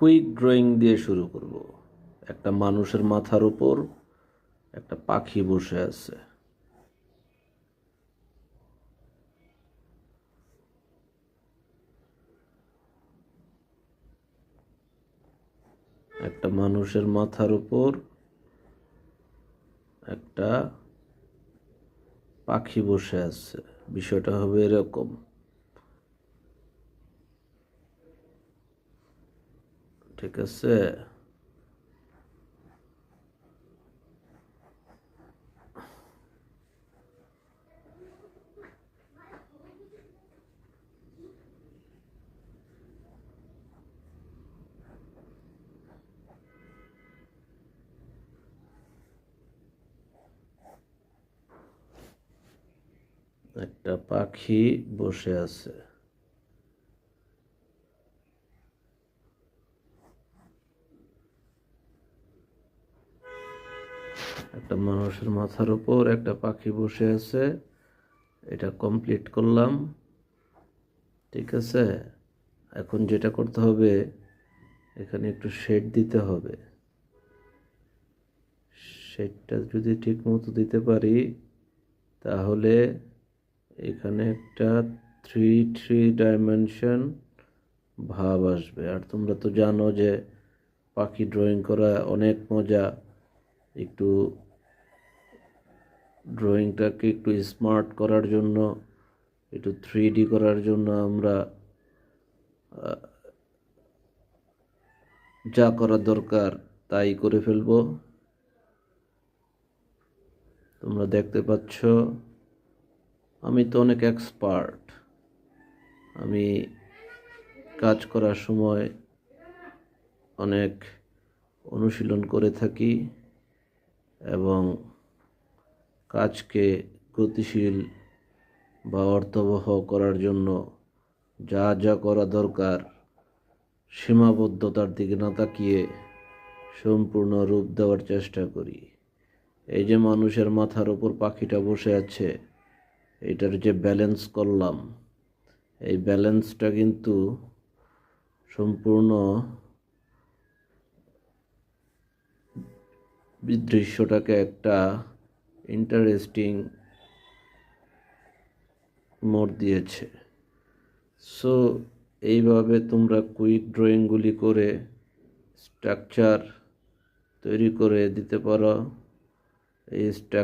Quick drawing দিয়ে শুরু করব। একটা মানুষের মাথার উপর একটা পাখি বসে আছে। একটা মানুষের মাথার উপর একটা পাখি বসে আছে। বিষয়টা হবে এরকম। ঠিক আছে? একটা পাখি বসে আছে। একটা মানুষের মাথার উপর একটা পাখি বসে আছে। এটা কমপ্লিট করলাম। ঠিক আছে? এখন যেটা করতে হবে, এখানে একটু শেড দিতে হবে। শেডটা যদি ঠিক মতো দিতে পারি, তাহলে এখানে একটা 3 ডাইমেনশন ভাব আসবে। আর তোমরা তো জানো যে পাখি ড্রয়িং করা অনেক মজা। একটু ড্রয়িংটাকে একটু স্মার্ট করার জন্য, একটু 3D করার জন্য আমরা যা করা দরকার তাই করে ফেলবো। তোমরা দেখতে পাচ্ছ আমি তো অনেক এক্সপার্ট। আমি কাজ করার সময় অনেক অনুশীলন করে থাকি এবং কাজকে গতিশীল বা অর্থবহ করার জন্য যা যা করা দরকার সীমাবদ্ধতার দিকে না তাকিয়ে সম্পূর্ণ রূপ দেওয়ার চেষ্টা করি। এই যে মানুষের মাথার উপর পাখিটা বসে আছে, এটার যে ব্যালেন্স করলাম, এই ব্যালেন্সটা কিন্তু সম্পূর্ণ দৃশ্যটাকে একটা ইন্টারেস্টিং মোড় দিয়েছে। সো এইভাবে তোমরা কুইক ড্রয়িংগুলি করে স্ট্রাকচার তৈরি করে দিতে পারো। এই